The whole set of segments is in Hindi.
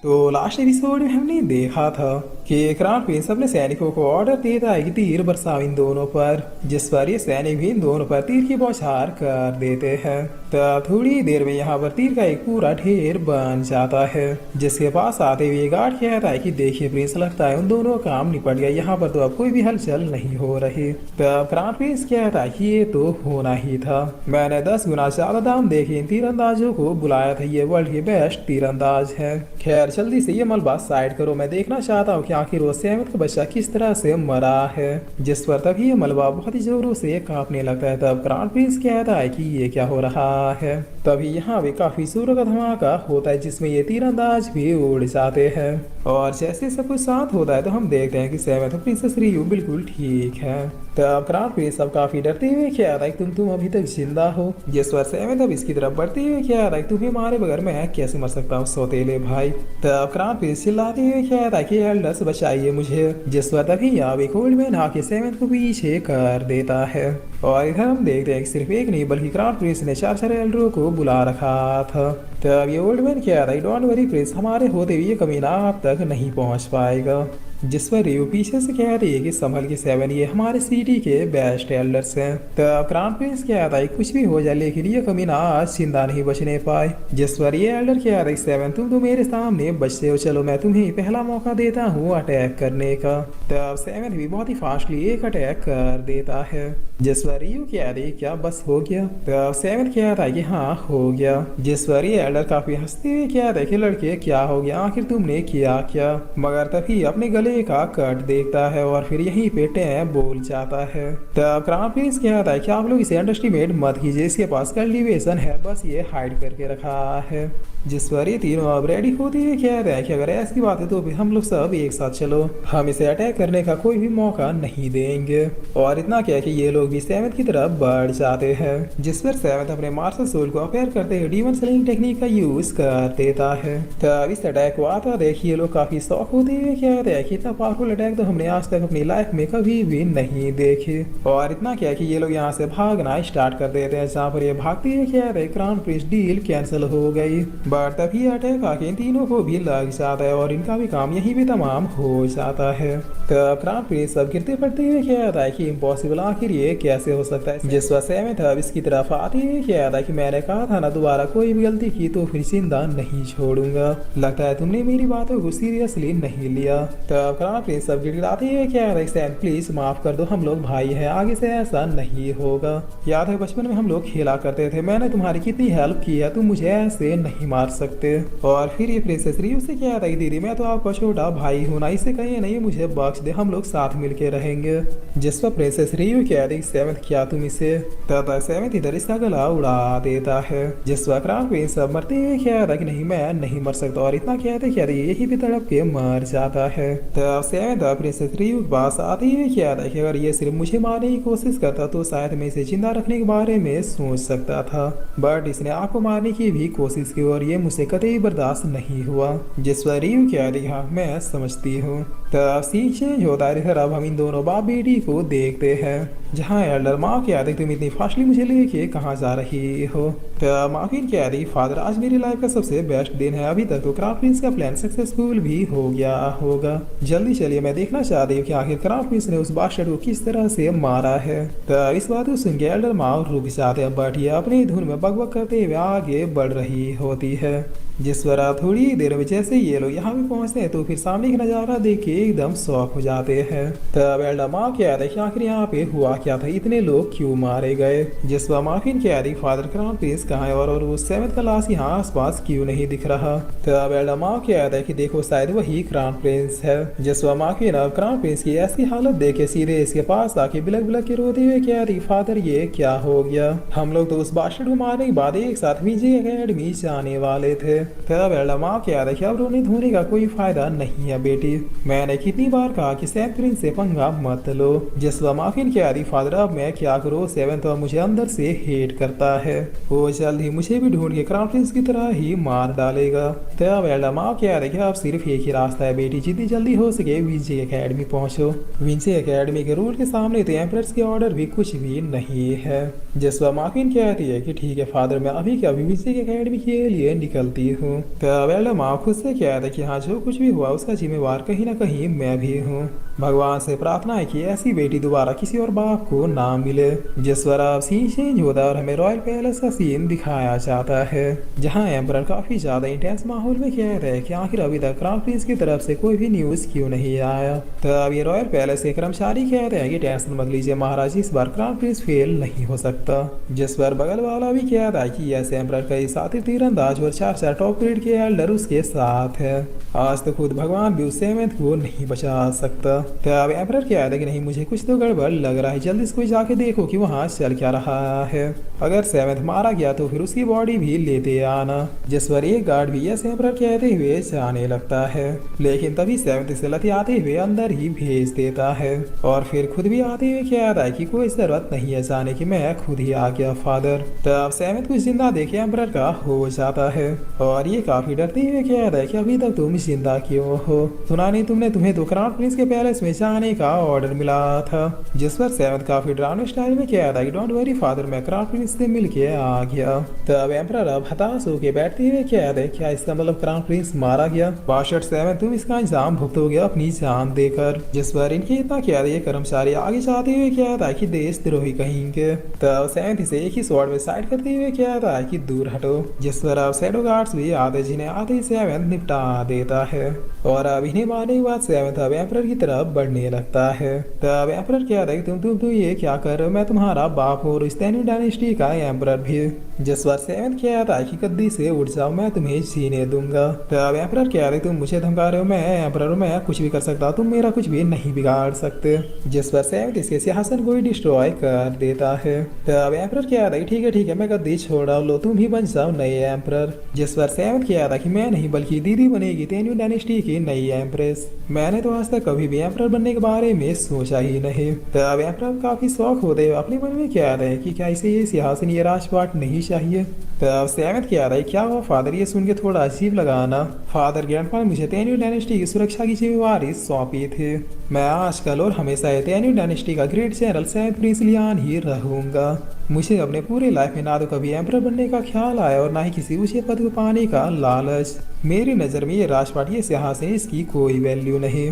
तो लास्ट एपिसोड में हमने देखा था कि क्राउन प्रिंस अपने सैनिकों को ऑर्डर देता है कि तीर बरसाओ इन दोनों पर, जिस पर ये सैनिक भी इन दोनों पर तीर की बौछार कर देते हैं। तब थोड़ी देर में यहाँ पर तीर का एक पूरा ढेर बन जाता है, जिसके पास आते हुए गार्ड कहता है कि देखिए प्रिंस, लगता है उन दोनों का काम निपट गया, यहाँ पर तो अब कोई भी हलचल नहीं हो रही। तब क्राउन प्रिंस कहता है कि ये तो होना ही था, मैंने 10 गुना ज्यादा दाम देके इन तीरंदाजों को बुलाया था, ये वर्ल्ड के बेस्ट तीरंदाज है। खैर जल्दी से ये मलबा साइड करो, मैं देखना चाहता हूँ कि आखिर वो सहमत का बच्चा किस तरह से मरा है। जिस पर तभी ये मलबा बहुत ही जोरों से कांपने लगता है। तब क्राउन प्रिंस कहता है कि ये क्या हो रहा है। तभी यहाँ भी काफी जोरों का धमाका होता है, जिसमें ये तीरंदाज भी उड़ जाते हैं। और जैसे सब कुछ शांत होता है तो हम देखते हैं कि सहमत और प्रिंसेस रियू बिल्कुल ठीक है। तब क्राउन प्रिंस अब काफी डरते हुए कहता है कि तुम अभी तक जिंदा हो। जिस पर सहमत अब इसकी तरफ बढ़ते हुए कहता है कि तुम्हें मारे बगैर मैं कैसे मर सकता हूँ सौतेले भाई। तब क्राउन प्रिंस चिल्लाते हुए कहता है कि एल्डर्स बचाइए मुझे। जिस पर तभी यहाँ एक ओल्ड मैन आके सहमत को पीछे कर देता है। और इधर हम देखते हैं कि सिर्फ एक नहीं बल्कि क्राउन प्रिंस ने 4 एल्डरों को बुला रखा था। तब ये ओल्ड मैन कहता है डोंट वरी प्रिंस, हमारे होते हुए ये कमीना आप तक नहीं पहुंच पाएगा। जिस पर रियो पीछे से कह रही है कि संभल के 7, ये हमारे सिटी के बेस्ट एल्डर्स हैं। तब क्राउन प्रिंस कहता है कुछ भी हो जाए लेकिन ये कमीना आज जिंदा नहीं बचने पाए। जिस पर ये एल्डर कहता है 7, तुम तो मेरे सामने बचते हो, चलो मैं तुम्हें पहला मौका देता हूँ अटैक करने का। तब 7 भी बहुत ही फास्टली एक अटैक कर देता है। जिस पर रियो कह रही क्या बस हो गया। तब 7 कहता है कि हाँ हो गया। जिस पर ये एल्डर काफी हंसते हुए कहता है कि लड़के क्या हो गया, आखिर तुमने किया क्या। मगर तभी अपने गले का कट देखता है और फिर यहीं पे टैम बोल जाता है। तब क्राउन प्रिंस कहता है कि आप लोग इसे अंडरस्टिमेट मत कीजिए, इसके पास कल्टीवेशन है, बस ये हाइड करके रखा है। जिस पर ये तीनों अब रेडी होते हुए कहते हैं कि अगर ऐसी बात है तो फिर हम लोग सब एक साथ चलो, हम इसे अटैक करने का कोई भी मौका नहीं देंगे। और इतना क्या कि ये लोग भी सेवंथ की तरफ बढ़ जाते हैं। जिस पर सेवंथ अपने मार्शल सोल को अपेयर करते हुए डीमन स्लिंग टेक्निक का यूज कर देता है। तब इस अटैक को आता देखिए लोग काफी शौक होते हुए कहते हैं कि इतना पावरफुल अटैक तो हमने आज तक अपनी लाइफ में कभी भी नहीं देखे। और इतना क्या कि ये लोग यहाँ से भागना स्टार्ट कर देते हैं, जहाँ पर ये भागते हुए कहते हैं क्राउन प्रिंस डील कैंसिल हो गई। बट तभी अटैक आके इन तीनों को भी लग जाता है और इनका भी काम यहीं भी तमाम हो जाता है। तब क्राउन प्रिंस सब गिरते पड़ते हुए कहता है कि इम्पॉसिबल, आखिर ये कैसे हो सकता है। जिस वजह से मैं था इसकी तरफ आते हुए कहता है कि मैंने कहा था ना दोबारा कोई भी गलती की तो फिर जिंदा नहीं छोड़ूंगा, लगता है तुमने मेरी बातों को सीरियसली नहीं लिया। तब क्राउन प्रिंस सब गिड़गिड़ाते हुए कहता है सैम प्लीज माफ कर दो, हम लोग भाई हैं, आगे से ऐसा नहीं होगा। याद है बचपन में हम लोग खेला करते थे, मैंने तुम्हारी कितनी हेल्प की है, तुम मुझे ऐसे नहीं मार सकते। और फिर ये प्रिंसेस रियू से क्या था दीदी मैं तो आपका छोटा भाई हूँ ना, इसे कहिए नहीं मुझे बख्श दे, हम लोग साथ मिलके रहेंगे। जिस पर प्रिंसेस रियू कह रही सेवंथ क्या तुम इसे। तब सेवंथ इधर इसका गला उड़ा देता है। जिस पर क्राउन प्रिंस सब मरते हुए कह रहा कि नहीं मैं नहीं मर सकता, और इतना कहते कह रही यही भी तड़प के मर जाता है। तब सेवंथ प्रिंसेस रियू के पास आते हुए कह रहा कि अगर ये सिर्फ मुझे मारने की कोशिश करता तो शायद मैं इसे जिंदा रखने के बारे में सोच सकता था, बट इसने आपको मारने की भी कोशिश की और ये मुझसे कतई बर्दाश्त नहीं हुआ। जिस पर रियू कह रही हाँ मैं समझती हूँ। तब सीन चेंज होता है, अब हम इन दोनों बाप बेटी को देखते हैं, जहाँ एल्डर माँ कह रही तुम इतनी फास्टली मुझे लेके कहाँ जा रही हो। तब माफिन कह रही फादर आज मेरी लाइफ का सबसे बेस्ट दिन है, अभी तक तो क्राउन प्रिंस का प्लान सक्सेसफुल भी हो गया होगा, जल्दी चलिए मैं देखना चाहती हूँ कि आखिर क्राउन प्रिंस ने उस बादशाह को किस तरह से मारा है। तब इस बात को सुन के एल्डर माँ रुक जाते हैं, बट ये अपनी धुन में बकबक करते हुए आगे बढ़ रही होती है। जिस पर थोड़ी देर में जैसे ये लोग यहाँ भी पहुंचते हैं तो फिर सामने का नजारा देख के एकदम शॉक हो जाते हैं। तब एल्डर माँ कह रही कि आखिर यहाँ पे हुआ क्या था, इतने लोग क्यों मारे गए। जिस पर माफिन कह रही फादर क्राउन प्रिंस कहाँ है और वो सेवंथ का लाश यहाँ आसपास क्यों नहीं दिख रहा। तब एल्डर माँ कह रही कि देखो शायद वही क्राउन प्रिंस है। जिस पर माफिन अब क्राउन प्रिंस की ऐसी हालत देखे सीधे इसके पास आके बिलक बिलक के रोते हुए कह रही फादर ये क्या हो गया, हम लोग तो उस बादशाह को मारने के बाद एक साथ विजय अकेडमी जाने वाले थे। तब एल्डर माँ कह रही अब रोने धोने का कोई फायदा नहीं है बेटी, मैंने कितनी बार कहा कि सैम प्रिंस से पंगा मत लो। जिस पर माफिन कह रही फादर अब मैं क्या करूँ, सेवन तो मुझे अंदर से हेट करता है, वो जल्द ही मुझे भी ढूंढ के क्राउन प्रिंस की तरह ही मार डालेगा। तब एल्डर माँ कह रही अब सिर्फ एक ही रास्ता है बेटी, जितनी जल्दी हो सके विंचे एकेडमी पहुंचो, विंचे एकेडमी के रूल के सामने तो एम्परर्स के ऑर्डर भी कुछ भी नहीं है। जिस पर माफिन कहती है कि ठीक है फादर मैं अभी के अभी विंचे एकेडमी के लिए निकलती हूँ। तब एल्डमा खुद से कहता है कि हाँ, जो कुछ भी हुआ उसका जिम्मेवार कहीं ना कहीं मैं भी हूँ। भगवान से प्रार्थना है कि ऐसी बेटी दोबारा किसी और बाप को ना मिले। जिस पर अब सीन चेंज होता है और हमें रॉयल पैलेस का सीन दिखाया जाता है, जहाँ एम्परर काफी ज्यादा इंटेंस माहौल में कह रहे हैं कि आखिर अभी तक क्राउन प्रिंस की तरफ से कोई भी न्यूज क्यों नहीं आया। तब ये रॉयल पैलेस के कर्मचारी कह रहे हैं कि टेंशन मत लीजिए महाराज, इस बार क्राउन प्रिंस फेल नहीं हो सकता। जिस पर बगल वाला भी कहता है कि यस, एम्परर कई साथी तीरंदाज और 4 टॉप ग्रेड के एल्डर उसके साथ है। आज तो खुद भगवान भी उस सेवेंथ को नहीं बचा सकता। तब एम्परर कहता है कि नहीं, मुझे कुछ तो गड़बड़ लग रहा है, जल्दी से कोई जाके देखो कि वहाँ चल क्या रहा है। अगर सेवेंथ मारा गया तो फिर उसकी बॉडी भी लेते आना। जिस पर एक गार्ड भी यस एम्परर कहते हुए जाने लगता है, लेकिन तभी सेवेंथ इसे लतियाते हुए अंदर ही भेज देता है और फिर खुद भी आते हुए कहता है कि कोई जरूरत नहीं है जाने की, मैं खुद ही आ गया फादर। तब सेवेंथ कुछ जिंदा देखे एम्परर का हो जाता है और ये काफी डरते हुए कहता है कि अभी तक तुम जिंदा क्यों हो, सुना नहीं तुमने, तुम्हें तो क्राउन प्रिंस के पैलेस में जाने का ऑर्डर मिला था। जिस पर सेवेंथ काफी ड्रामे स्टाइल में कहता है कि डोंट वरी फादर, मैं क्राउन प्रिंस से मिल के आ गया। तब एम्परर अब हताश होकर बैठते हुए कहता है क्या इसका मतलब क्राउन प्रिंस मारा गया? बाशर्ट सेवेंथ, तुम इसका इंजाम भुगतोगे अपनी जान देकर। जिस पर इनके इतना कहता है कर्मचारी आगे जाते हुए कहता है कि देशद्रोही कहेंगे। तब सेवेंथ इसे एक ही स्वॉर्ड में साइड करते हुए कहता है कि दूर हटो। जिस पर अब शैडो गार्ड्स भी आते, जिन्हें आते ही सेवेंथ निपटा देता है और अब इन्हें मारने के बाद सेवेंथ अब एम्परर की तरफ बढ़ने लगता है। तब एम्परर कहता है कि तुम ये क्या कर रहे हो, मैं तुम्हारा बाप हूँ और स्टैन्यू डायनेस्टी का एम्परर भी। जिस पर सेवेंथ कहता है कि गद्दी से उठ जाओ, मैं तुम्हें जीने दूंगा। तब एम्परर कहता है तुम मुझे धमका रहे हो, मैं एम्परर हूँ, मैं कुछ भी कर सकता, तुम मेरा कुछ भी नहीं बिगाड़ सकते। जिस पर सेवेंथ इसके सिंहासन को ही डिस्ट्रॉय कर देता है। तब एम्परर कहता है ठीक है मैं गद्दी छोड़ रहा हूँ, लो तुम भी बन जाओ नए एम्परर। जिस पर सेवेंथ कहता है कि मैं नहीं बल्कि दीदी बनेगी स्टैन्यू डायनेस्टी की नई एम्प्रेस। मैंने तो आज तक कभी भी एम्परर बनने के बारे में सोचा ही नहीं। तब एम्परर काफी शौक होते हुए अपने मन में कह रहे हैं कि क्या इसे ये सिंहासन ये राजपाट नहीं चाहिए। तब सेवेंथ कह रहा है क्या हुआ फादर, ये सुन के थोड़ा अजीब लगाना। फादर ग्रैंडपा ने मुझे स्टैन्यू डायनेस्टी की सुरक्षा की जिम्मेवारी सौंपी थी। मैं आजकल और हमेशा स्टैन्यू डायनेस्टी का great general seventh prince Lian ही रहूंगा। मुझे अपने पूरे लाइफ में ना तो कभी एम्परर बनने का ख्याल आया और ना ही किसी ऊंचे पद को पाने का लालच। मेरी नज़र में ये राजपाट ये सिंहासन इसकी कोई वैल्यू नहीं।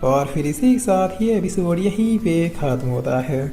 और फिर इसी के साथ ये एपिसोड यहीं पे खत्म होता है।